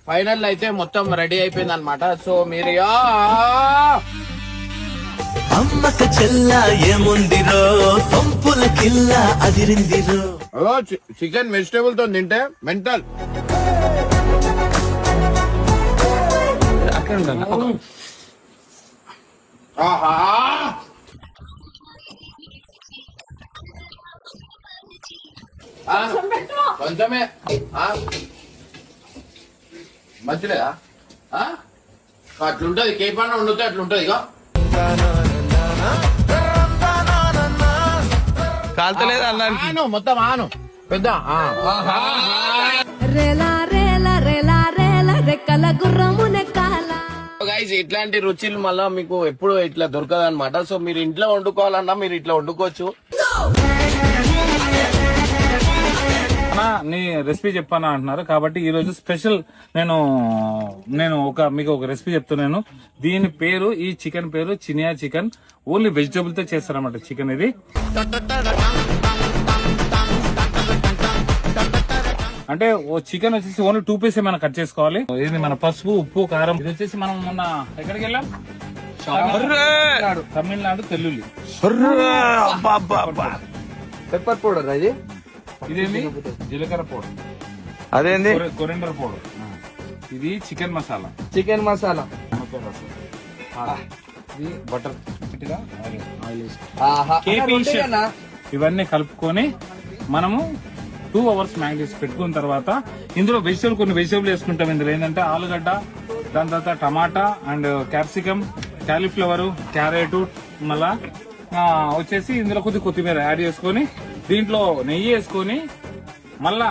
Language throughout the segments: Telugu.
ఫైనల్ అయితే మొత్తం రెడీ అయిపోయింది అనమాట. సో మీరు అమ్మక చెల్ల ఏముందిరో సంపుల కిల్ల అదిరిందిరో. చికెన్ వెజిటేబుల్ తో తింటే మెంటల్. ఆహా కొంచెమే మంచిలేదా? అట్లుంటది కేపాన్న వండుతే అట్లుంటది. ఇక కాల్తలేదు అన్నాను మొత్తం ఆను పెద్ద గైస్ ఇట్లాంటి రుచులు మళ్ళా మీకు ఎప్పుడు ఇట్లా దొరకదు అనమాట. సో మీరు ఇంట్లో వండుకోవాలన్నా మీరు ఇట్లా వండుకోవచ్చు. నీ రెసిపీ చెప్పాను అంటున్నారు కాబట్టి ఈ రోజు స్పెషల్ నేను మీకు ఒక రెసిపీ చెప్తున్నాను. దీని పేరు, ఈ చికెన్ పేరు చినియా చికెన్. ఓన్లీ వెజిటబుల్ తో చేస్తారన్నమాట చికెన్. ఇది అంటే ఓ చికెన్ వచ్చేసి ఓన్లీ 2 పీస్ మనం కట్ చేసుకోవాలి. ఇది మన పసుపు, ఉప్పు, కారం. ఇది వచ్చేసి మనం మొన్న ఎక్కడికి వెళ్ళాం, తమిళనాడు తెల్లుల్లి పెప్పర్ పౌడర్. అది ఇదేంటి జీలకర్ర పౌడర్, అదేంటి కొరిండర్ పౌడర్. ఇది చికెన్ మసాలా, చికెన్ మసాలా. ఇది బటర్ ఇవన్నీ కలుపుకొని మనము 2 అవర్స్ మ్యారినేట్ పెట్టుకున్న తర్వాత ఇందులో కొన్ని వెజిటబుల్ వేసుకుంటాం. ఇందులో ఏంటంటే ఆలుగడ్డ, దాని తర్వాత టమాటా అండ్ క్యాప్సికమ్, కాలీఫ్లవర్, క్యారెట్, మళ్ళా వచ్చేసి ఇందులో కొత్తిమీర యాడ్ చేసుకొని దీంట్లో నెయ్యి వేసుకొని మళ్ళా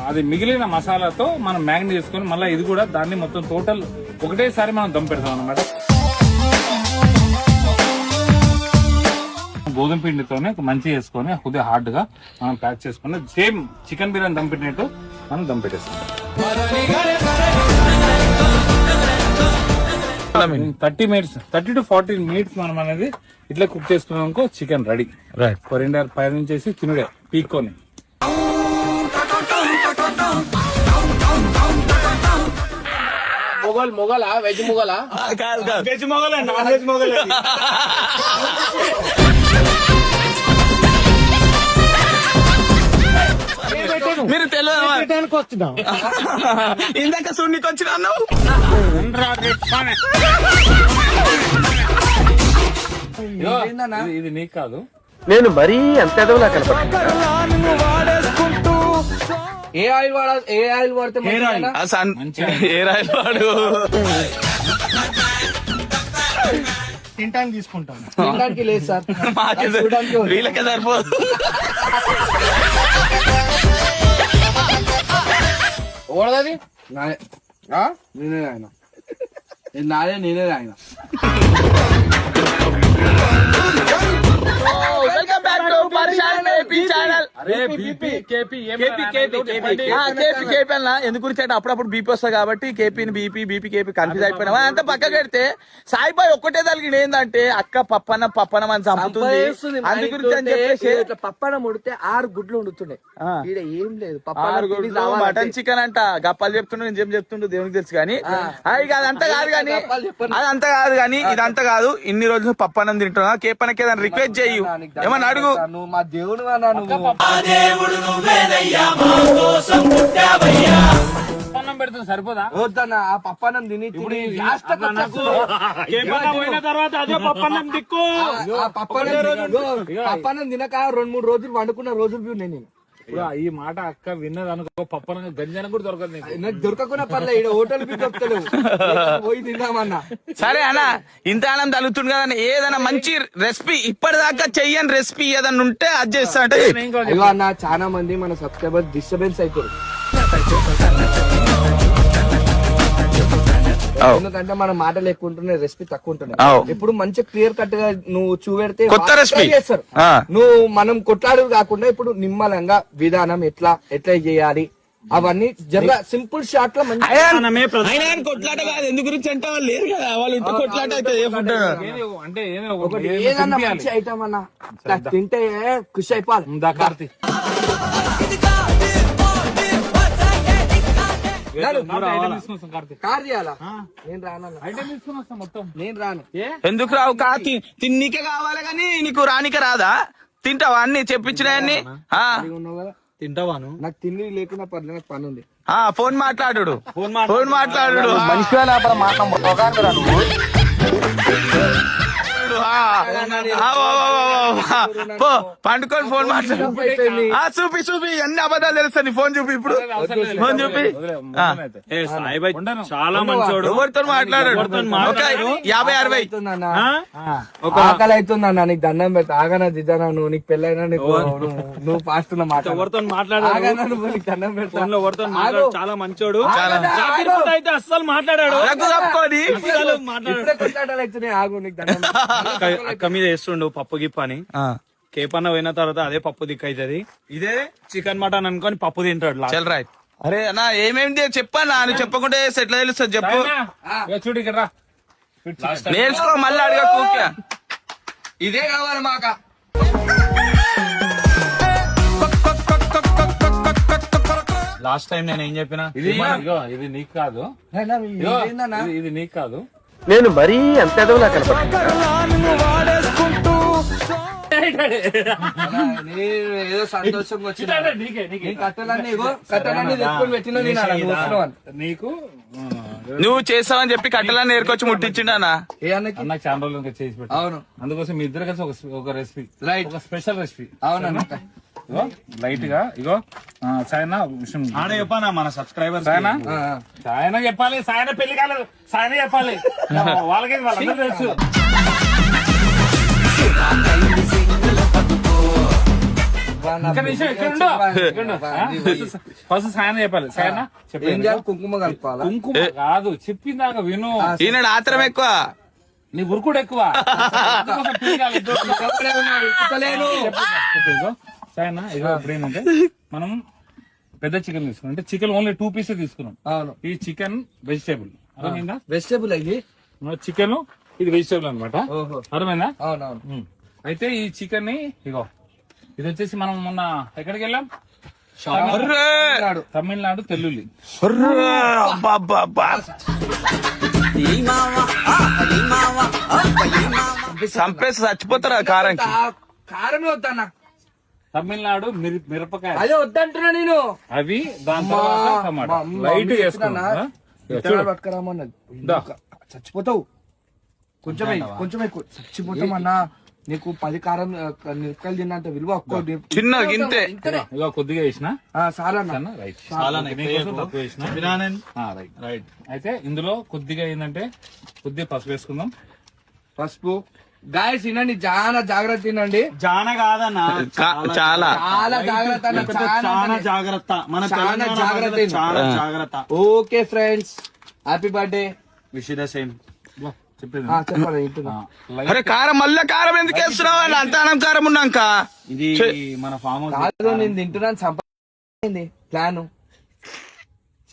అది మిగిలిన మసాలాతో మనం మ్యారినేట్ చేసుకొని మళ్ళీ ఇది కూడా దాన్ని మొత్తం టోటల్ ఒకటేసారి మనం దమ్ పెడతాం అన్నమాట. గోధుమ పిండితోనే మంచిగా వేసుకొని కొద్దిగా హార్డ్ గా మనం ప్యాక్ చేసుకుని సేమ్ చికెన్ బిర్యానీ దమ్ పెట్టినట్టు మనం దమ్ పెట్టేస్తాం. 30 to 40 minutes మనం అనేది ఇట్లా కుక్ చేసుకున్నాం. Chicken ready. రైట్. కొరిండర్ పై నుంచి తినుడే పీక్కొని. మొగలా వెజ్ మొగలా? వెజ్ మొగలే, నాన్ వెజ్ మొగలే. మీరు తెలియడానికి వస్తున్నా ఇందాక సున్నికి వచ్చిన ఇది నీకు కాదు, నేను మరీ అంత ఎదవలా కనపడుతున్నా. ఏ ఆయిల్ వాడితే హెయిర్ ఆయిల్ వాడు తినడానికి తీసుకుంటాం. తినడానికి లేదు సార్, వీళ్ళకే సరిపోదు. ఓడది నేనే ఆయన, నాదే నేనే ఆయన. వెల్కమ్ బ్యాక్ టు పరిశాన్ ఏపీ ఛానల్. ఎందుకు గురించి అప్పుడప్పుడు బీపీ వస్తుంది కాబట్టి బీపీ కన్ఫ్యూజ్ అయిపోయినా అంత పక్క పెడితే సాయిబాయ్ ఒక్కటే తగిలింది. ఏంటంటే అక్క పప్పనం అని చంపుతుంది. అందు గురించి అని చెప్పేసి పప్పనం ఉడితే 6 గుడ్లు వండుతుండే. ఏం లేదు, 6 గుడ్లు మటన్ చికెన్ అంట. గప్పాలు చెప్తుండే, నిజం చెప్తుండే దేవునికి తెలుసు. కానీ అదంతా కాదు కానీ ఇదంతా కాదు. ఇన్ని రోజులు పప్పనం తింటున్నా. కేపనకి ఏదైనా రిక్వెస్ట్ చేయు, ఏమన్నా అడుగు. నువ్వు మా దేవుడు పెడుతుంది సరిపోదా? వద్దన్నా, ఆ పప్పనం తిని తర్వాత అదే పప్పన్నం దిక్కు. పప్పనం తినక 2-3 రోజులు వండుకున్న రోజులు నేను. ఈ మాట అక్క విన్నది అనుకో, పప్పన గంజన కూడా దొరకదు నాకు. దొరకకుండా పర్లేదు, హోటల్ దొరుకుతలేవు, పోయి తిందామన్నా. సరే అన్న, ఇంత ఆనందం తలుగుతుంది కదా, ఏదైనా మంచి రెసిపీ ఇప్పటిదాకా చెయ్యని రెసిపీ ఏదన్నా ఉంటే అది చేస్తా అంటే. అన్న చాలా మంది మన సబ్స్క్రైబర్స్ డిస్టర్బెన్స్ అవుతారు. ఎందుకంటే మన మాటలు ఎక్కువ ఉంటున్నాయి, రెసిపీ తక్కువ ఉంటున్నాయి. ఇప్పుడు మంచి క్లియర్ కట్ గా నువ్వు చూపెడితే కొత్త రెసిపీ చేస్తారు. నువ్వు మనం కొట్లాడు కాకుండా ఇప్పుడు నిమ్మలంగా విధానం ఎట్లా చేయాలి అవన్నీ జర సింపుల్ షార్ట్ లో కొట్లాట కాదు. ఎందుకు గురించి అంటే వాళ్ళు లేరు కదా, వాళ్ళు ఇంటి కొట్లాట అయితే ఏదన్నా మంచి ఐటమ్ అన్నా తింటే ఖుషి అయిపోవాలి. ఐటమ్ తీసుకుని వస్తాం కార్తీక్. కార్ చేయాలా నేను రానన్నా ఐటమ్ తీసుకుని వస్తాం మొత్తం. నేను రాను ఎందుకు రావు తిన్నీకే కావాలి కానీ నీకు రానికే రాదా? తింటావా అన్ని చెప్పించినాయన్ని? ఉన్నావు కదా తింటావాను నాకు తిండి లేకుండా పర్లేదు నాకు పని ఉంది ఫోన్ మాట్లాడు మనిషి పండుకొని ఫోన్ మాట్లాడు. చూపి అన్ని అబద్ధాలు తెలుస్తాయి. నీ ఫోన్ చూపి ఇప్పుడు. ఫోన్ చూపి చాలా మంచోడు. ఎవరితో మాట్లాడాడు? 50-60 అవుతుందన్నా ఒక ఆకలి అవుతుందన్నా నీకు దండం పెడతా ఆగనా దిద్దనా నువ్వు నీకు పెళ్ళైనా నీకు నువ్వు ఫాస్ట్ ఎవరితో మాట్లాడాడు? ఆగనా నువ్వు నీకు దండం పెడతా ఫోన్ లో ఎవరితో మాట్లాడు. చాలా మంచోడు. రాత్రిపూట అయితే అస్సలు మాట్లాడాడు. ఇప్పుడే కొట్లాటలు అవుతున్నాయి ఆగు నీకు దండం పెడతా. అక్క మీద వేస్తుండు పప్పు గిప్పు అని. కేపన్న పోయిన తర్వాత అదే పప్పు దిక్కు అవుతుంది. ఇదే చికెన్ మటన్ అనుకొని పప్పు తింటాడు. చల్ రైట్. అరే అన్నా ఏమేమి చెప్పన్నా? నువ్వు చెప్పకుంటే ఎట్లా తెలుస్తుంది చెప్పు. ఇక చూడు ఇక్కడ రా. నేర్చుకో మళ్ళీ అడగ కూకే. ఇదే కావాలి మాక లాస్ట్ టైం నేను ఏం చెప్పినా ఇగో ఇది నీకు కాదు. ఇగో, ఇది నీకు కాదు. నేను మరీ అంత ఎదవలా కనపడుతున్నా. ఏదో సంతోషంగా వచ్చిన నీకే కట్టలన్నీ కట్టలన్నీ తెచ్చుకొని పెట్టినా నేను అలా నువ్వు వస్తున్నావు అని. నీకు నువ్వు చేస్తావని చెప్పి కట్టెలని నేర్కొచ్చి ముట్టించిండనా? ఏ అన్నకి అన్న చాలా రోజులు ఇంకా చేసి పెట్టు. అవును అందుకోసం మీ ఇద్దరు కలిసి ఒక రెసిపీ, రైట్ ఒక స్పెషల్ రెసిపీ. అవునన్న ఇగో లైట్ గా ఇగో సాయన ఆడే చెప్పానా మన సబ్స్క్రైబర్ సాయన సాయన చెప్పాలి. సాయన పెళ్లి కాలేదు, సాయన చెప్పాలి. వాళ్ళకి వాళ్ళందరూ తెలుసు. ఫస్ట్ సాయన చెప్పాలి. సాయన ఏం చేయాలి కుంకుమ కలుపుకోవాలా కుంకుమ కాదు చెప్పిందాక విను. ఈయన ఆత్రం ఎక్కువ. నీ ఉరుకుడు ఎక్కువ. అందుకోసం పెళ్లి కాలేదు. ఇగో సాయన ఇగో ఇప్పుడు ఏంటంటే మనం పెద్ద చికెన్ తీసుకున్నాం. అంటే చికెన్ ఓన్లీ 2 పీసెస్ తీసుకున్నాం. అవును ఈ చికెన్ వెజిటేబుల్ అర్థమైందా? వెజిటేబుల్ అయ్యి చికెన్ ఇది వెజిటేబుల్ అనమాట. ఓహో అర్థమైందా? అవునవును అయితే ఈ చికెన్ ని ఇగో ఇది వచ్చేసి మనం మొన్న ఎక్కడికి వెళ్ళాం? తమిళనాడు తెల్లుల్లి. చంపేసి చచ్చిపోతారా కారంకి? కారమే వద్దన్నా తమిళనాడు మిరపకాయ అదే వద్దంటున్నా నేను. అవి దాని తర్వాత టమాటా లైట్ వేసుకున్నా. పట్టుకురామన్నది చచ్చిపోతావు. కొంచెం ఎక్కువ చచ్చిపోతామన్నా. నీకు 10 కారం నిక్కలు తిన్నంత విలువ చిన్న గింతే. ఇగో కొద్దిగా వేసిన రైట్. తక్కువ వేసిన రైట్. అయితే ఇందులో కొద్దిగా ఏంటంటే కొద్దిగా పసుపు వేసుకుందాం. పసుపు గాయస్ తినండి, చాలా జాగ్రత్త తినండి. జాన కాదన్నా చాలా చాలా జాగ్రత్త అన్న, చాలా జాగ్రత్త. మన చాలా జాగ్రత్త తిను. చాలా జాగ్రత్త. Okay friends, happy birthday. Wish the same. చెప్పేది చెప్పండి వింటున్నా. అరే కారం మళ్ళా కారం ఎందుకు వేస్తున్నావు? అంత అనం కారం ఉన్నాక ఇది మన ఫామ్ హౌస్. కాదు నేను తింటున్నాను. సంపాదించింది ప్లాన్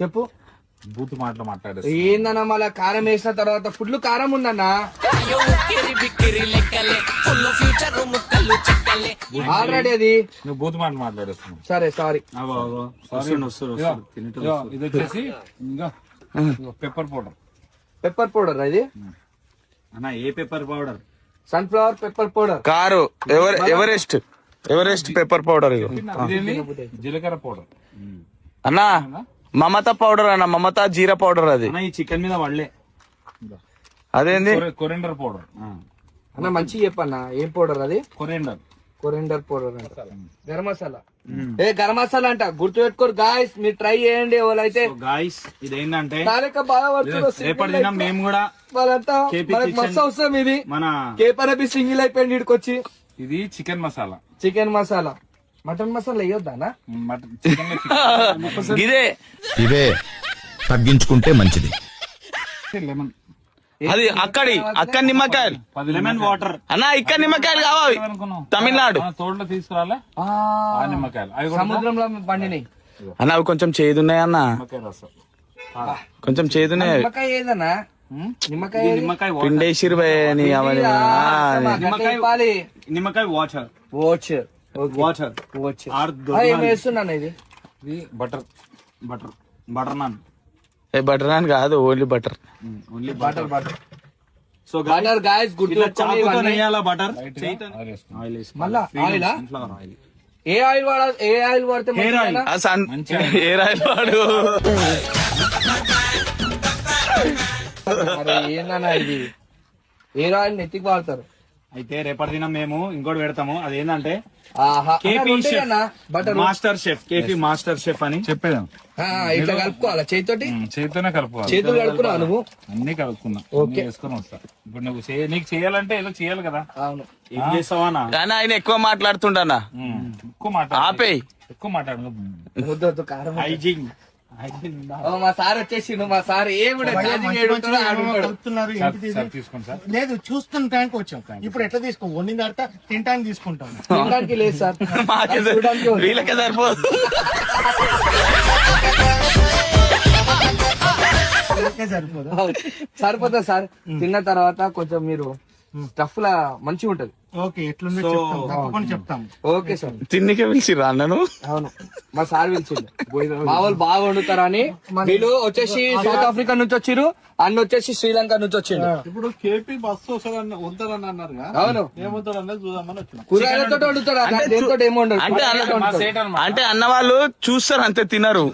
చెప్పు. బూత్ మాటలు మాట్లాడేసి ఏందన్నా మళ్ళా కారం వేసిన తర్వాత ఫుడ్ కారం ఉందన్నా. ఆల్రెడీ అది నువ్వు బూత్ మాట మాట్లాడేస్తున్నావు. సరే సారీ. ఇది వచ్చేసి ఇంకా పెప్పర్ పౌడర్. పెప్పర్ పౌడర్ ఇది అన్న. ఏ pepper powder? Sunflower pepper powder. కారు ఎవరెస్ట్ పెప్పర్ పౌడర్. జీలకర్ర పౌడర్ అన్నా మమతా పౌడర్ అన్న. మమతా జీరా పౌడర్ అది. ఈ చికెన్ మీద పడలే. అదేంది? Coriander powder. అన్న మంచిగా చెప్పన్నా ఏం పౌడర్ అది? కొరెండర్ పౌడర్ అంట. గరం మసాలా. గరం మసాలా అంట. గుర్తు పెట్టుకోరు గాయస్, మీరు ట్రై చేయండి. వాళ్ళైతే గాయస్ ఇదేంటంటే బాగా పడుతుంది. రేపటి దినం మేము కూడా వాళ్ళంతా మస్తు అవసరం. ఇది మన కేపీ సింగిల్ అయిపోయింది ఇడికొచ్చి. ఇది chicken masala. Chicken masala. Mutton masala వేయొద్దానా? చికెన్ ఇవే తగ్గించుకుంటే మంచిది. లెమన్. అది అక్కడి నిమ్మకాయలు. లెమన్ వాటర్ అన్నా ఇక్కడ నిమ్మకాయలు కావాలి. తమిళనాడు తోటలో తీసుకురాలే ఆ నిమ్మకాయలు. అవి కూడా సముద్రంలో పండినాయి అన్న. అవి కొంచెం చేదున్నాయి అన్న. నిమ్మకాయ రసం. కొంచెం చేదున్నాయి. నిమ్మకాయ ఏదన్నా? నిమ్మకాయ నిమ్మకాయ పిండేసిరు అవన్నీ. నిమ్మకాయ వాటర్ వాటర్ వాటర్ ఏం వేస్తున్నాను ఇది? ఇది బటర్ బటర్ నాన్. బటర్ అని కాదు, only butter. Only butter butter so butter guys గుర్తుపెట్టుకోండి ఇవన్నీ. బటర్ ఆయిల్ వేసుకో. మళ్ళా ఆయిలా ఆయిల్ ఏ ఆయిల్ వాడాలి, ఏ ఆయిల్ వాడితే మంచిదేనా? ఏ రాయలు వాడు. అరే ఏందన్నా ఇది, ఏ ఆయిల్ నెత్తికి వాడతారు? అయితే రేపటి దినం మేము ఇంకోటి పెడతాము. అదేంటంటే ఆహా KP butter master chef, KP master chef అని చెప్పేదాం ఇట్లా కలుపుకోవాలా చేతితోటి? చేతితోనే కలుపుకోవాలి. చేతులు కలుపుకున్నావు నువ్వు? అన్ని కలుపుకున్నా, ఓకే. అన్ని వేసుకొని వస్తా. ఇప్పుడు నువ్వు నీకు చేయాలంటే ఏదో చేయాలి కదా. అవును. ఏం చేస్తావా? కానీ ఆయన ఎక్కువ మాట్లాడుతుండనా, ఎక్కువ మాట్లాడు, ఆపేయ్. ఎక్కువ మాట్లాడు. వద్దు కారం. హైజింగ్ ఓ, మా సార్ వచ్చేసిండు. మా సార్ ఏమిటో ఛార్జింగ్ ఏడుంటాడో ఆడుంటాడు. సార్ తీసుకోండి సార్. లేదు చూస్తుంటానికి వచ్చాం. ఇప్పుడు ఎట్లా తీసుకో, వండిన తర్వాత తినడానికి తీసుకుంటాం. తినడానికి లేదు సార్, చూడడానికి ఉంది. వీళ్ళకే సరిపోదు. సరిపోదు. సరిపోతుంది సార్. తిన్న తర్వాత కొంచెం మీరు స్టఫ్ లా మంచిగా ఉంటది. ఓకే ఎట్లుందో చెప్తాం, తప్పకుండా చెప్తాం. Okay sir. తిన్నికే పిలిచిరా అన్నను. అవును, మా సార్ పిలిచిండు. మా వాళ్ళు బాగా వండుతారని. వీళ్ళు వచ్చేసి సౌత్ ఆఫ్రికా నుంచి వచ్చిర్రు, అన్న వచ్చేసి శ్రీలంక నుంచి వచ్చిండు. ఇప్పుడు కేపీ బస్సు వస్తుందని వద్దని అన్నారు. అవును, ఏమవుతాడు అన్నది చూద్దామని వచ్చినాం. కూరగాయలతో వండుతాడు అన్న, దేనితో ఏమో వండడు. అంటే అన్న వాళ్ళు చూస్తారు అంతే, తినరు.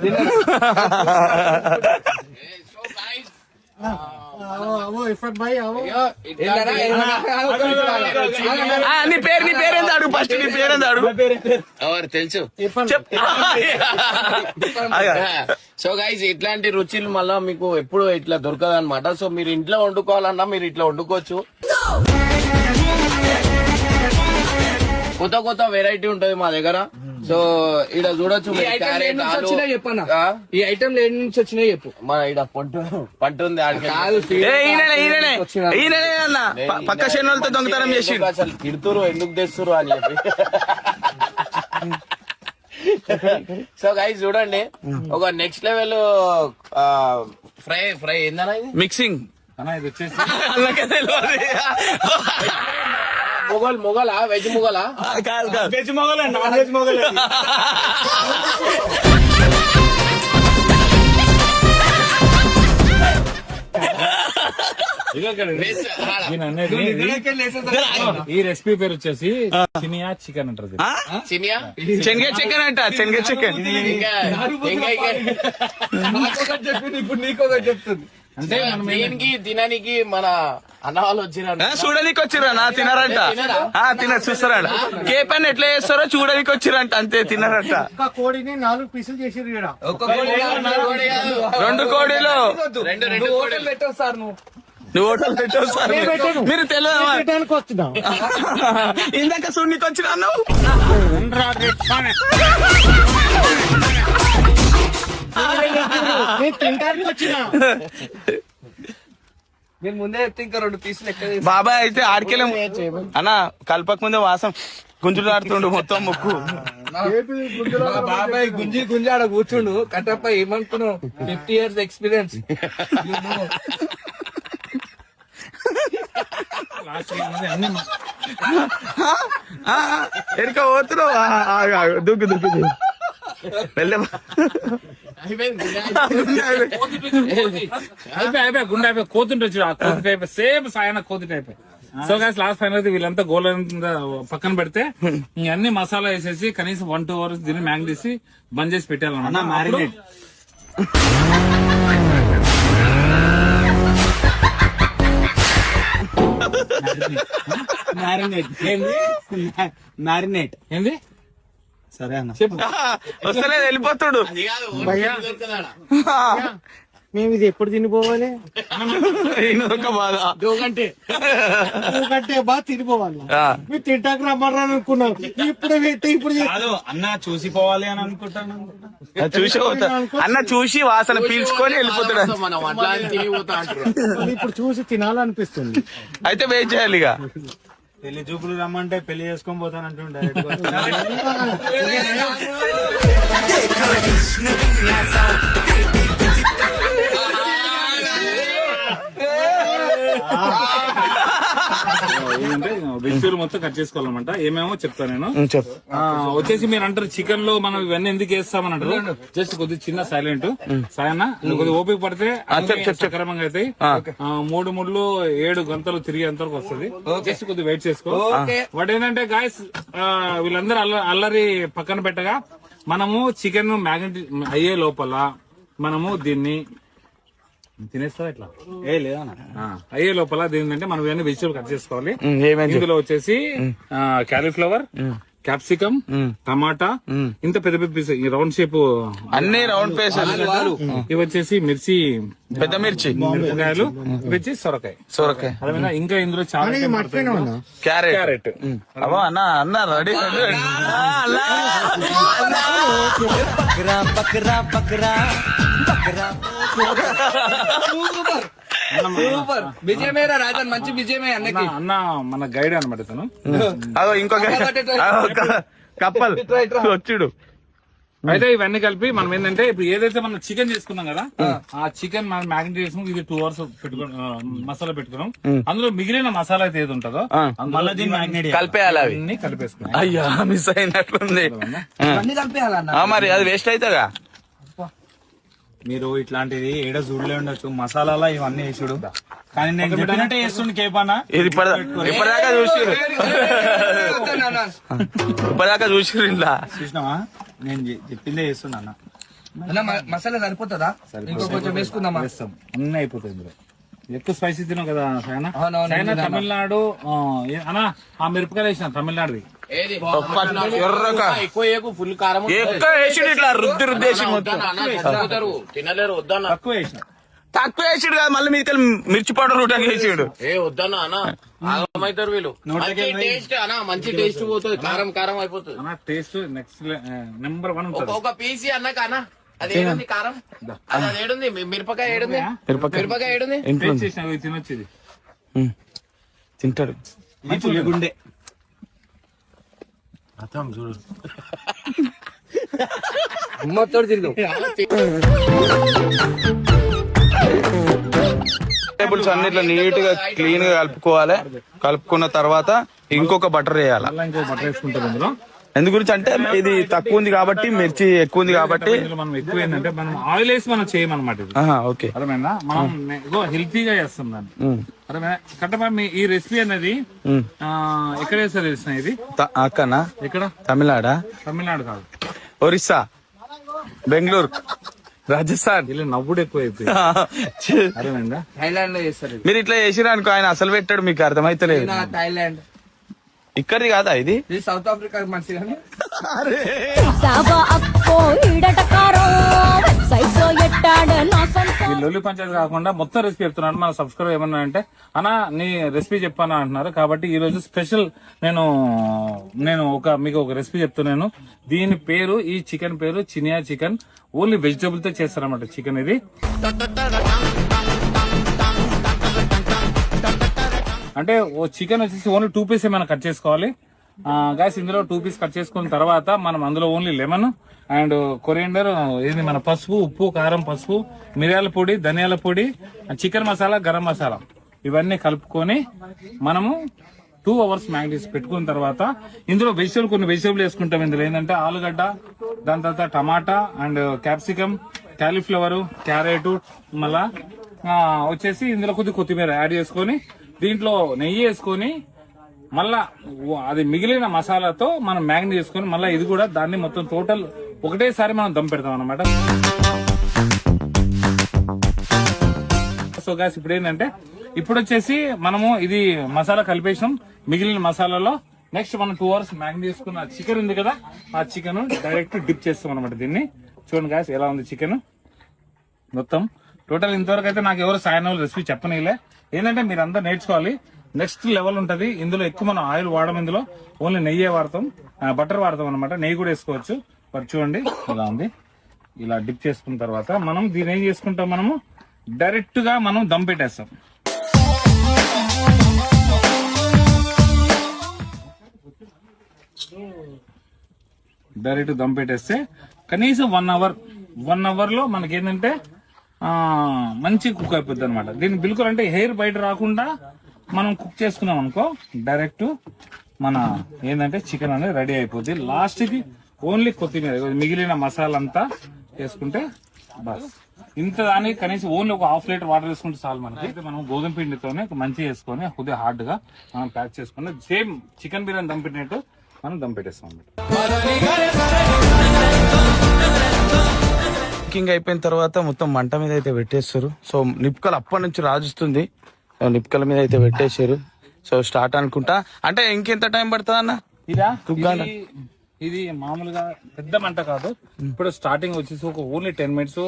ఇఫ్రత్ భాయ్ నీ పేరేంది అడుగు, ఫస్ట్ నీ పేరేంది అడుగు. ఎవరు తెలుసు. సో గైస్ ఇట్లాంటి రుచులు మళ్ళా మీకు ఎప్పుడు ఇట్లా దొరకదు అనమాట. సో మీరు ఇంట్లో వండుకోవాలన్నా మీరు ఇట్లా వండుకోవచ్చు. కొత్త కొత్త వెరైటీ ఉంటది మా దగ్గర. సో ఇక్కడ చూడొచ్చు ఈ ఐటమ్ ఏడు నుంచి వచ్చినాయి చెప్పన్నా, ఈ ఐటమ్ ఏడు నుంచి వచ్చినాయి చెప్పు. మన ఇక్కడ పంట ఉంది ఆడికి. కాదు, ఈయననే అన్న పక్క శనులతో దొంగతనం చేసి అసలు తిడుతురు ఎందుకు తెస్తురు అని చెప్పి. సో గైస్ చూడండి, ఒక నెక్స్ట్ లెవెల్ ఫ్రై ఏందన్నా ఇది? మిక్సింగ్ అన్న ఇది వచ్చేసి మొగలా వెజ్ మొగలా? కాదు కాదు, వెజ్ మొగలే, నాన్ వెజ్ మొగలే. ఈయన అనేది ఈ రెసిపీ పేరు వచ్చేసి చినియా చికెన్ అంటారు. చినియా చెంగే చికెన్ అంట, చెంగే చికెన్. నాకొకటి చెప్పింది, ఇప్పుడు నీకొకటి చెప్తుంది. అంటే దీనికి తినడానికి మన అన్న వాళ్ళు వచ్చినారు. చూడడానికి వచ్చిరా, తినరంట. తినరు, చూస్తారంట. కేప్ అని ఎట్లా చేస్తారో చూడడానికి వచ్చిరంట, అంతే, తినరంట. ఒక కోడిని 4 పీసులు చేసిర్రు ఈడ. రెండు కోడిలు. రెండు హోటల్ పెట్టావు సార్ నువ్వు. నువ్వు హోటల్ పెట్టావు సార్, మీరు తెలియదు. పెట్టడానికి వస్తున్నాం. ఇందాక సున్నికి వచ్చినా నువ్వు. నేను తినడానికి వచ్చినా. నేను ముందే చెప్తే ఇంకా 2 పీసులు ఎక్కువ చేసి. బాబాయ్ అయితే ఆడికెళ్ళ అన్న కలపక ముందే వాసం గుంజులు ఆడుతుండు మొత్తం ముక్కు. మా బాబాయ్ గుంజి ఆడ కూర్చుండు. కట్టప్ప ఏమనుకున్నావు, 50 years ఎక్స్పీరియన్స్. ఎడుక పోతున్నావు, దుగ్గు దుగ్గు వెళ్ళే. అయిపోయి గుండె అయిపోయి కోతుంటే చూడు, ఆ కోతి టైప్ సేమ్ సాయన కోతి type. So guys last final అయితే వీళ్ళంతా గోల్ పక్కన పెడితే అన్ని మసాలా వేసేసి కనీసం 1-2 hours దీన్ని మ్యాంగ్ తీసి బంద్ చేసి పెట్టాలన్నమాట. మ్యారినేట్ మ్యారినేట్ ఏంది? సరే అన్న చెప్పు. వస్తలేదు, వెళ్ళిపోతుడు. మేము ఇది ఎప్పుడు తినిపోవాలి? ఒక బాధ. కంటే బాగా తినిపోవాలి. మీరు తింటాక రమ్మని అనుకున్నాం. ఇప్పుడు పెట్టి ఇప్పుడు కాదు అన్న చూసిపోవాలి అని అనుకుంటాను. చూసి పోతా అన్న, చూసి వాసన పీల్చుకొని వెళ్ళిపోతాడు. మనం అట్లా తిని పోతా అంటారు. ఇప్పుడు చూసి తినాలనిపిస్తుంది. అయితే వెయిట్ చేయాలి ఇక. పెళ్లి చూపులు రమ్మంటే పెళ్లి చేసుకొని పోతానంటుండే. ఏంటంటే వెజిటేబుల్ మొత్తం కట్ చేసుకోవాలన్నమాట. ఏమేమో చెప్తాను నేను. చెప్పు. వచ్చేసి మీరు అంటారు చికెన్ లో మనం ఇవన్నీ ఎందుకు వేస్తామని అంటారు. జస్ట్ కొద్దిగా చిన్న సైలెంట్ సాయన కొద్దిగా ఓపిక పడితే సక్రమంగా అవుతాయి. 3 ముళ్ళు 7 గంటలు తిరిగేంతవరకు వస్తుంది. జస్ట్ కొద్దిగా వెయిట్ చేసుకో. బట్ ఏంటంటే గాయస్ వీళ్ళందరూ అల్లరి పక్కన పెట్టగా మనము చికెన్ మ్యాగ్నెట్ అయ్యే లోపల మనము దీన్ని తినేస్తా ఇట్లా అయ్యే లోపల దీని మనం ఇవన్నీ వెజిటబుల్ కట్ చేసుకోవాలి. ఇందులో వచ్చేసి క్యాలీఫ్లవర్, క్యాప్సికమ్, టమాటా, ఇంత పెద్ద పెద్ద పీస్ రౌండ్ షేప్ అన్ని రౌండ్ పీసెస్. ఇవి వచ్చేసి మిర్చి, పెద్ద మిర్చి, మిరపకాయలు, ఇవి వచ్చి సొరకాయ. అదే ఇంకా ఇందులో చాలా క్యారెట్. అవో అన్న అన్న రెడీ. సూపర్ విజయమేరా రాజన్, మంచి విజయమే అన్నకి. అన్న మన గైడ్ అనమాట తను. అదో ఇంకొక కప్పల్ వచ్చుడు. అయితే ఇవన్నీ కలిపి మనం ఏంటంటే ఇప్పుడు ఏదైతే మనం చికెన్ చేసుకున్నాం కదా, ఆ చికెన్ మనం మ్యాగ్నెట్ చేసుకుని ఇది 2 hours మసాలా పెట్టుకున్నాం. అందులో మిగిలిన మసాలా అయితే ఏది ఉంటుందో మళ్ళీ దీన్ని మ్యాగ్నెట్ కలిపేయాలి. అవి అన్ని కలిపేసుకున్నాం. అయ్యా మిస్ అయినట్లుంది. అన్ని కలిపేయాలన్న. మరి అది వేస్ట్ అవుతుందా? మీరు ఇట్లాంటిది ఏడ చూడలే ఉండొచ్చు మసాలాలా ఇవన్నీ వేసుడు, కానీ నేను చెప్పినట్టే చేస్తుండే కేపన్నా. ఇది ఇప్పటిదాకా చూసిరు, ఇప్పటిదాకా చూసిరు. ఇలా చూసినావా, నేను చెప్పిందే చేస్తున్నా అన్న. అన్న మసాలా సరిపోతుందా? ఇంకో కొంచెం వేసుకుందామా? అన్నీ అయిపోతాయి ఇందులో. ఎక్కువ స్పైసీ తిన్నాం కదా సైనా. అవునవును. సైనా తమిళనాడు అన్నా ఆ మిరపకాయలు వేసిన తమిళనాడుది. ఎక్కువ ఫుల్ కారం ఎక్కువ వేసిడు, ఇట్లా రుద్ది రుద్దేసి మొత్తం తినలేరు. వద్దన్నా తక్కువ వేసిన. తక్కువ వేసిడు కాదు, మళ్ళీ మీదకి మిర్చి పౌడర్ రూటకి వేసాడు. వద్దన్నా అన్న ఆగమవుతారు వీళ్ళు. టేస్ట్ అన్న మంచి టేస్ట్ పోతుంది, కారం కారం అయిపోతుంది. అన్న టేస్ట్ నెక్స్ట్ నెంబర్ 1 ఉంటుంది. ఒక పీసీ అన్నాక అన్న అదేడుంది కారం, అది ఏడుంది మిరపకాయ, ఏడుంది మిరపకాయ, ఏడుంది టేస్ట్ చేసిన తినొచ్చేది. తింటాడు గుండె అమ్మతో తిరిగి వెజిటేబుల్స్ అన్నిట్లో నీట్ గా క్లీన్ గా కలుపుకోవాలి. కలుపుకున్న తర్వాత ఇంకొక బటర్ వేయాలి. మళ్ళీ ఇంకో బటర్ వేసుకుంటాం ఇందులో. ఎందు గురించి అంటే ఇది తక్కువ ఉంది కాబట్టి, మిర్చి ఎక్కువ ఉంది కాబట్టి ఇందులో మనం ఎక్కువ ఏంటంటే మనం ఆయిల్ వేసి మనం చేయమన్నమాట ఇది. ఓకే, అర్థమైందా? మనం హెల్తీగా చేస్తాం దాన్ని. అర్థమైనా కట్టమా? మీ ఈ రెసిపీ అనేది ఎక్కడ వేస్తారు తెలిసిన ఇది? అక్కనా? ఎక్కడ? తమిళనాడా? తమిళనాడు కాదు, ఒరిస్సా, బెంగళూరు, రాజస్థాన్. ఇలా నవ్వుడు ఎక్కువ అయిపోయింది. అర్థమైందా? థైలాండ్ లో చేస్తారు. మీరు ఇట్లా చేసిరా అనుకో, ఆయన అసలు పెట్టాడు, మీకు అర్థమైతలేదు. థైలాండ్ ఇక్కడిది కాదా ఇది? సౌత్ ఆఫ్రికా మంచిగా. ఈ లొల్లి పంచాయతీ కాకుండా మొత్తం రెసిపీ చెప్తున్నాను. మన సబ్స్క్రైబ్ ఏమన్నా అంటే అన్నా నీ రెసిపీ చెప్పానా అంటున్నారు. కాబట్టి ఈ రోజు స్పెషల్ నేను మీకు ఒక రెసిపీ చెప్తున్నాను. దీని పేరు, ఈ చికెన్ పేరు చినియా చికెన్. ఓన్లీ వెజిటబుల్ తో చేస్తారన్నమాట చికెన్ ఇది. అంటే ఓ చికెన్ వచ్చేసి ఓన్లీ 2 పీస్ ఏమైనా కట్ చేసుకోవాలి గాయస్. ఇందులో 2 పీస్ కట్ చేసుకున్న తర్వాత మనం అందులో ఓన్లీ లెమన్ అండ్ కొరియండర్, ఇది మన పసుపు, ఉప్పు, కారం, పసుపు, మిరియాల పొడి, ధనియాల పొడి, చికెన్ మసాలా, గరం మసాలా ఇవన్నీ కలుపుకొని మనము 2 hours మ్యాగ్నెట్ పెట్టుకున్న తర్వాత ఇందులో కొన్ని వెజిటబుల్ వేసుకుంటాం. ఇందులో ఏంటంటే ఆలుగడ్డ, దాని తర్వాత టమాటా అండ్ క్యాప్సికమ్, క్యాలీఫ్లవర్, క్యారెట్, మళ్ళా వచ్చేసి ఇందులో కొత్తిమీర యాడ్ చేసుకొని దీంట్లో నెయ్యి వేసుకొని మళ్ళా అది మిగిలిన మసాలాతో మనం మ్యాగ్నెట్ చేసుకొని మళ్ళీ ఇది కూడా దాన్ని మొత్తం టోటల్ ఒకటేసారి మనం దమ్ పెడతాం అన్నమాట. సో గాయ్స్ ఇప్పుడు ఏంటంటే ఇప్పుడు వచ్చేసి మనము ఇది మసాలా కలిపేసాం. మిగిలిన మసాలాలో నెక్స్ట్ మనం 2 hours మ్యాగ్నెట్ చేసుకున్న చికెన్ ఉంది కదా, ఆ చికెన్ డైరెక్ట్ డిప్ చేస్తాం అనమాట. దీన్ని చూడండి గాయ్స్ ఎలా ఉంది చికెన్ మొత్తం. టోటల్ ఇంతవరకు అయితే నాకు ఎవరు సాయన రెసిపీ చెప్పనీలే. ఏంటంటే మీరు అంతా నేర్చుకోవాలి. నెక్స్ట్ లెవెల్ ఉంటది. ఇందులో ఎక్కువ మనం ఆయిల్ వాడడం, ఇందులో ఓన్లీ నెయ్యే వాడతాం, బటర్ వాడతాం అనమాట. నెయ్యి కూడా వేసుకోవచ్చు. మరి చూడండి ఇలా ఉంది. ఇలా డిప్ చేసుకున్న తర్వాత మనం దీన్ని ఏం చేసుకుంటాం, మనము డైరెక్ట్ గా మనం దమ్ పెట్టేస్తాం. డైరెక్ట్ దమ్ పెట్టేస్తే కనీసం 1 hour లో మనకేంటంటే మంచి కుక్ అయిపోద్ది అనమాట. దీన్ని బిల్కుల్ అంటే హెయిర్ బయట రాకుండా మనం కుక్ చేసుకున్నాం అనుకో డైరెక్ట్ మన ఏంటంటే చికెన్ అనేది రెడీ అయిపోద్ది. లాస్ట్ కి ఓన్లీ కొత్తిమీర మిగిలిన మసాలా అంతా వేసుకుంటే బస్. ఇంత దానికి కనీసం ఓన్లీ ఒక హాఫ్ లీటర్ వాటర్ వేసుకుంటే చాలు మనకి. అయితే మనం గోధుమ పిండితోనే మంచిగా వేసుకొని కొద్దిగా హార్డ్ గా మనం ప్యాక్ చేసుకుని సేమ్ చికెన్ బిర్యానీ దమ్ పెట్టినట్టు మనం దమ్ పెట్టేస్తాం అన్నమాట. కుకింగ్ అయిపోయిన తర్వాత మొత్తం మంట మీద అయితే పెట్టేస్తారు. సో నిప్పుకలు అప్పటి నుంచి రాజుస్తుంది. సో నిప్పుకల మీద అయితే పెట్టేశారు. సో స్టార్ట్ అనుకుంటా. అంటే ఇంకెంత టైం పడుతుంది అన్న? ఇది మామూలుగా పెద్ద మంట కాదు. ఇప్పుడు స్టార్టింగ్ వచ్చేసి ఒక ఓన్లీ 10 minutes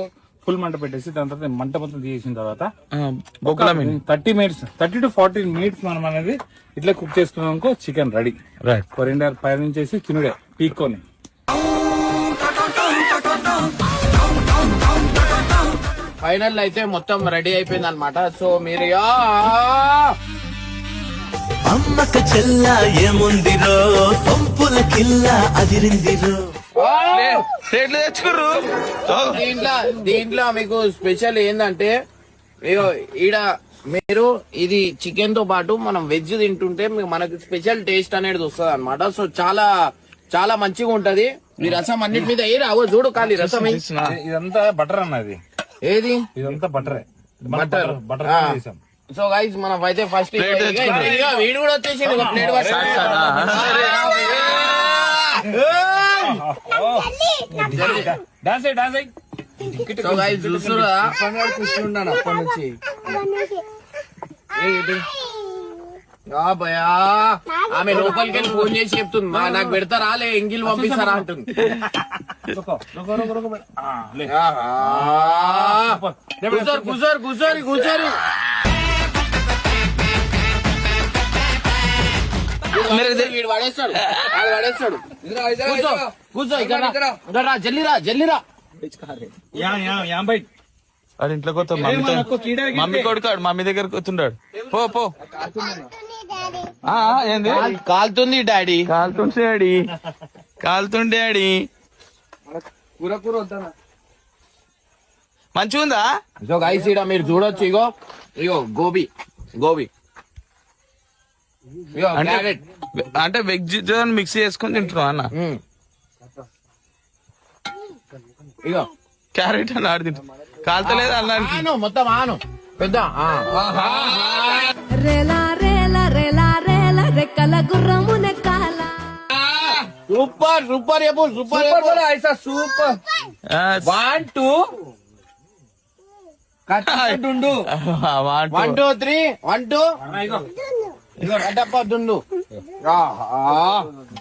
ఫుల్ మంట పెట్టేసి దాని తర్వాత మంట మొత్తం తీసేసిన తర్వాత 30 to 40 minutes మనం అనేది ఇట్లా కుక్ చేసుకున్నాం అనుకో చికెన్ రెడీ. రైట్. కొరిండర్ పై నుంచి తినుడే పీక్కొని. ఫైనల్ అయితే మొత్తం రెడీ అయిపోయింది అనమాట. సో మీరు అమ్మక చెల్ల ఏముందిరో సొంపుల కిల్ల అదిరిందిరో. తెచ్చుకుర్రు. దీంట్లో మీకు స్పెషల్ ఏంటంటే ఈడ మీరు ఇది చికెన్ తో పాటు మనం వెజ్ తింటుంటే మనకి స్పెషల్ టేస్ట్ అనేది వస్తుంది అనమాట. సో చాలా చాలా మంచిగా ఉంటది. ఈ రసం అన్నిటి మీద ఏ రావో చూడు ఖాళీ రసం. ఇదంతా బటర్ అన్నది. ఏది ఇదంతా బటరే. బటర్ బటర్ చేసాం. సో గైస్ మనం అయితే ఫస్ట్ వీడు కూడా వచ్చేసి ఒక ప్లేట్ సో గైస్ చూస్తున్నా అప్పటి నుంచి భయా ఆమె లోపలికి వెళ్ళి ఫోన్ చేసి చెప్తుంది నాకు పెడతా రాలే ఎంగిల్ పంపిస్తారా అంటుంది. కూర్చోరు కూర్చోరు కూర్చోరు. వీడు పడేస్తాడు పడేస్తాడు. కూర్చో కూర్చో ఇక్కడ రా జల్లిరా జల్లిరా. వాడు ఇంట్లో కొత్త మమ్మీ కొడుకాడు మమ్మీ దగ్గర కూర్చుంటాడు. పో పో. ఏంది కాలుతుంది డాడీ కాలుతుండే డాడీ కాలుతుండే డాడీ. కూర కూర వద్దా? మంచిగా ఉందా? సో గైస్ ఇక్కడ మీరు చూడొచ్చు. ఇగో ఇగో గోబీ గోబీ ఇగో క్యారెట్. అంటే వెజ్ మిక్స్ చేసుకొని తింటున్నావు అన్న. ఇగో క్యారెట్ అని ఆడి తింటు కాలుతలేదు అన్నానికి. ఆను మొత్తం ఆను పెద్ద రేలా రేలా రేలా రేలా రెక్కల గుర్రము నెక్కాల. సూపర్ సూపర్ చెప్పు సూపర్ ఐసా సూపర్. 1 2 కట్టుండు 1 2 3 1 2 కట్టప్ప దుండు.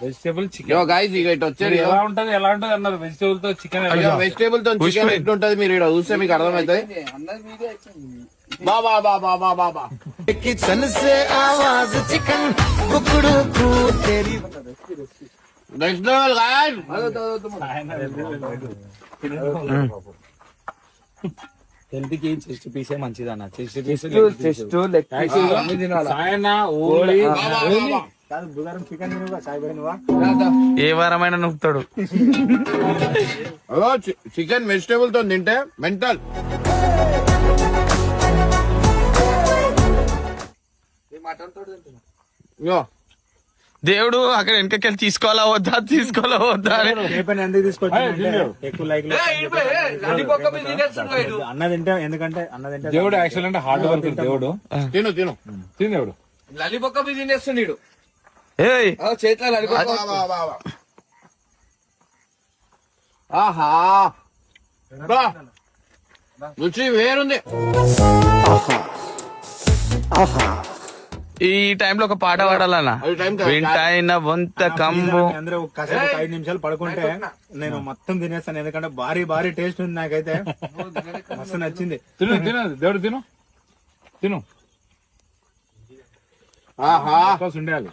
Vegetable chicken. ఇగో గైస్ ఇక ఇటు వచ్చారు. ఎలా ఉంటది అన్నారు వెజిటేబుల్ తో చికెన్. వెజిటేబుల్ తో చికెన్ ఎట్లుంటది మీరు ఇక్కడ చూస్తే మీకు అర్థమవుతుంది. బాబా బాబా బాబా బాబా నెక్స్ట్ లెవెల్ గాయస్. హెల్త్ కి చెస్ట్ పీసే మంచిది అన్న. చెస్ట్ చెస్ట్ లెగ్ సాయన ఓన్లీ బుధవారం చికెన్ తినువా సాయి నువ్వా ఏ వారమైనా నొక్కుతాడు. చికెన్ వెజిటేబుల్ తో తింటే మెంటల్. ఇగో దేవుడు అక్కడ వెనకకెళ్ళి తీసుకోవాలా వద్దా అని ఎందుకు తీసుకొచ్చి ఎక్కువ లైక్ అన్నదింటే ఎందుకంటే అన్నదింటే దేవుడు యాక్చువల్ అంటే హార్డ్ వర్క్. దేవుడు తిను తిను తిను దేవుడు లలిపొక్క బిజినెస్ నీడు ఏయ్ చేతిలో లలిపొక్క. ఆహా రుచి వేరుంది. ఈ టైంలో ఒక పాట పాడాలన్నా. వింటాయిన వంత కంబు. అందరూ కాసేపు 5 నిమిషాలు పడుకుంటే నేను మొత్తం తినేస్తాను. ఎందుకంటే భారీ భారీ టేస్ట్ ఉంది. నాకైతే మస్తు నచ్చింది. తిను తిను దేవుడు తిను తిను. ఆహా ఉండాలి.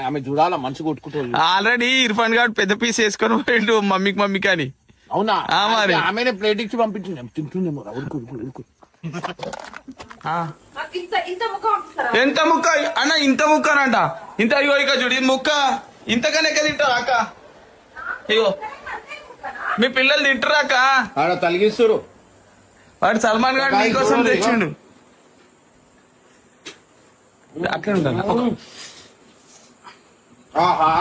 ఆమె చూడాలా మంచి కొట్టుకుంటుంది. ఆల్రెడీ ఇర్ఫాన్ గారు పెద్ద పీస్ వేసుకొని పోయిండు మమ్మీకి అని. అవునా మరి ఆమెనే ప్లేట్ ఇచ్చి పంపించింది. తింటుందేమో ఉడుకు. ఎంత ముక్క అన్న? ఇంత ముక్కనంట. ఇంత ఇగో ఇక చూడు ఈ ముక్క ఇంతకనే తింటారు అక్క. ఇగో మీ పిల్లలు తింటారా అక్క? ఆడ తలిగిస్తారు. వాడు సల్మాన్ గారు నీకోసం తెచ్చిండు. అట్లే ఉంటాను. ఆహా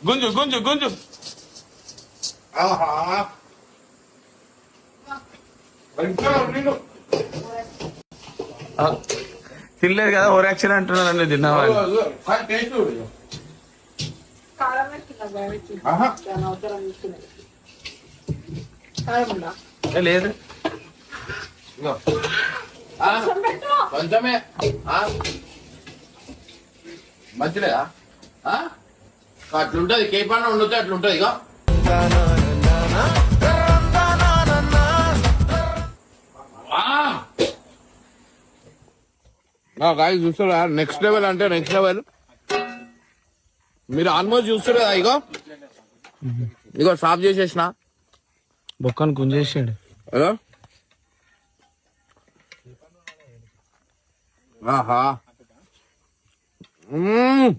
గుంజు గుంజు గుంజు. ఆహా తినలేదు కదా ఓవర్ యాక్షన్ అంటున్నాను తిన్నావా? లేదు కొంచెమే మంచిలేదా అట్లుంటది కేపాన వండితే అట్లుంటది ఇక గాయస్ చూస్తారా నెక్స్ట్ లెవెల్ అంటే నెక్స్ట్ లెవెల్. మీరు ఆల్మోస్ట్ చూస్తారు కదా ఇగో సాఫ్ చేసేసిన బొక్కను గుంజేసాడు. హలో ఆహా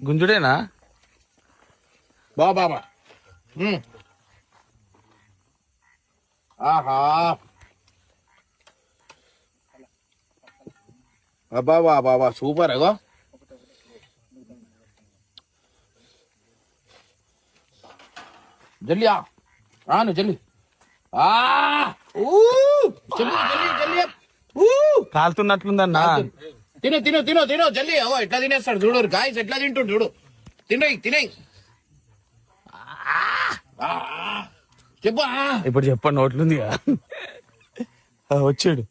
గుంజుడేనా బాబా ఆహా అబ్బా బాబా సూపర్ అగో జల్లి ఆను జల్లి కాలుతున్నట్లుందన్నా. తిను తిను తిను తిను జల్లి ఓ ఎట్లా తినేస్తాడు చూడు గాయస్ ఎట్లా తింటుండు చూడు తినయి తినయి చెప్పు ఇప్పుడు చెప్పండి నోట్లుంది వచ్చాడు.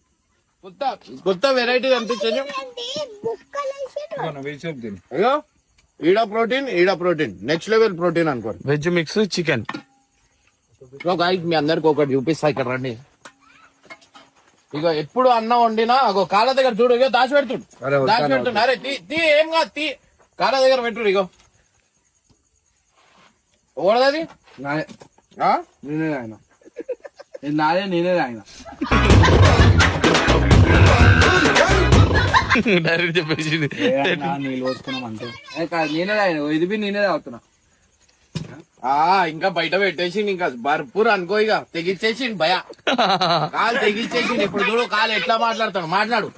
కొత్త కొత్త వెరైటీ అనిపించండి అయ్యో ఈడ ప్రోటీన్ నెక్స్ట్ లెవెల్ ప్రోటీన్ అనుకోండి. Veg mix chicken. గాయస్ మీ అందరికి ఒకటి చూపిస్తా ఇక్కడ రండి. ఇక ఎప్పుడు అన్నం వండినా అగో కాళ్ళ దగ్గర చూడు ఇగో దాచి పెడుతుండు అరే తీ ఏం కాదు తీ కాళ్ళ దగ్గర పెట్టుడు ఇగో ఓడదది నేనే ఆయన నాదే నేనే ఆయన డైరెక్ట్ చెప్పేసి నీళ్ళు పోసుకున్నాం అంతే. నేనే ఆయన ఇది బి నేనే తాగుతున్నా. ఇంకా బయట పెట్టేసి ఇంకా భర్పూర్ అనుకో ఇక తెగిచ్చేసి భయ కాలు తెగిచ్చేసి ఇప్పుడు చూడు కాలు ఎట్లా మాట్లాడతాడు మాట్లాడు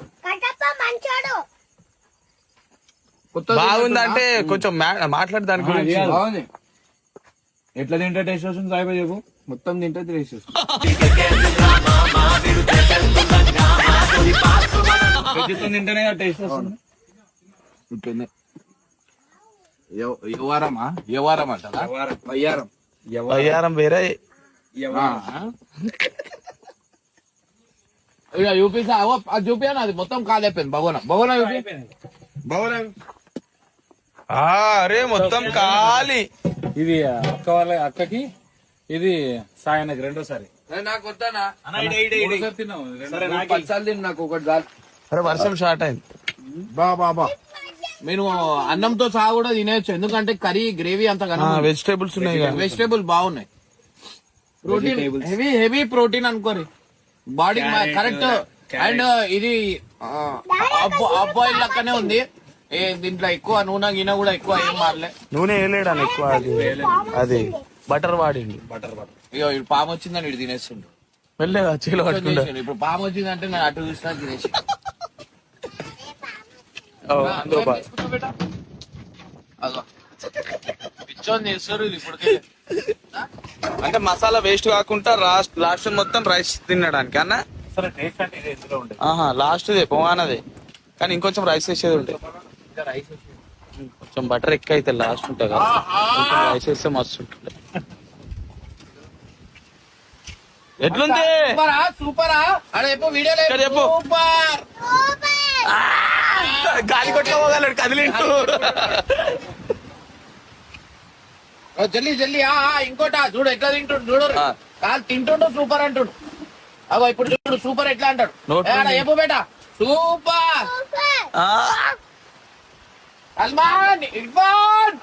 బాగుందంటే కొంచెం మాట్లాడు దాని గురించి. బాగుంది. ఎట్లా తింటే టేస్ట్ వస్తుంది సాయిబా చెప్పు. మొత్తం తింటే టేస్ట్ వస్తుంది. తింటేనే టేస్ట్ వస్తుంది. ఉంటుంది వ్యవహారం అంటారా వయ్యారం వయ్యారం వేరే. ఇక చూపిస్తా అది చూపియాను అది మొత్తం కాలేపోయింది భవన భవన అరే మొత్తం ఖాళీ. ఇది అక్క వాళ్ళ అక్కకి ఇది సాయనకి రెండోసారి నాకు వస్తానా మూడోసారి తిన్నాము. 10 సార్లు తిన్నా నాకు ఒకటి చాలు. అరే వర్షం స్టార్ట్ అయింది. బాబా నేను అన్నంతో సహా కూడా తినేయచ్చు ఎందుకంటే కర్రీ గ్రేవీ అంత వెజిటేబుల్స్ ఉన్నాయి. వెజిటేబుల్ బాగున్నాయి. ప్రోటీన్ హెవీ ప్రోటీన్ అనుకోరి బాడీ కరెక్ట్. అండ్ ఇది అబ్బాయిల్ లెక్కనే ఉంది. దీంట్లో ఎక్కువ నూనె గిన్నె కూడా ఎక్కువ ఏం మారలే. నూనె వేయలేడాను ఎక్కువ. అది బటర్ వాడింది. ఇక ఇప్పుడు పాము వచ్చిందని ఇటు తినేస్తుండు వెళ్ళేదా చీల పట్టుకుంటా. ఇప్పుడు పాము వచ్చిందంటే నేను అటు చూసినా తినేసి పిచ్చోని చేస్తారు ఇది ఇప్పటికే. అంటే మసాలా వేస్ట్ కాకుండా లాస్ట్ మొత్తం రైస్ తినడానికి అన్న. సరే టేస్ట్ అంటే ఇది ఎందులో ఉండదు. లాస్ట్ పొగానదే కానీ ఇంకొంచెం రైస్ వేసేది ఉంటుంది. కొంచెం బటర్ ఎక్కువ అయితే లాస్ట్ ఉంటుంది కదా కొంచెం రైస్ వేస్తే మస్తు ఉంటుంది. ఎట్లుంది సూపరా అడే వీడియో చెప్పు. సూపర్ గాలి కొట్టుకోగలడు కదిలింటు. జల్లి జల్లి ఇంకోట చూడు ఎట్లా తింటుండు చూడు కాదు తింటుండు సూపర్ అంటుండు. అగో ఇప్పుడు చూడు సూపర్ ఎట్లా అంటాడు చెప్పు బేట సూపర్. సల్మాన్ ఇర్ఫాన్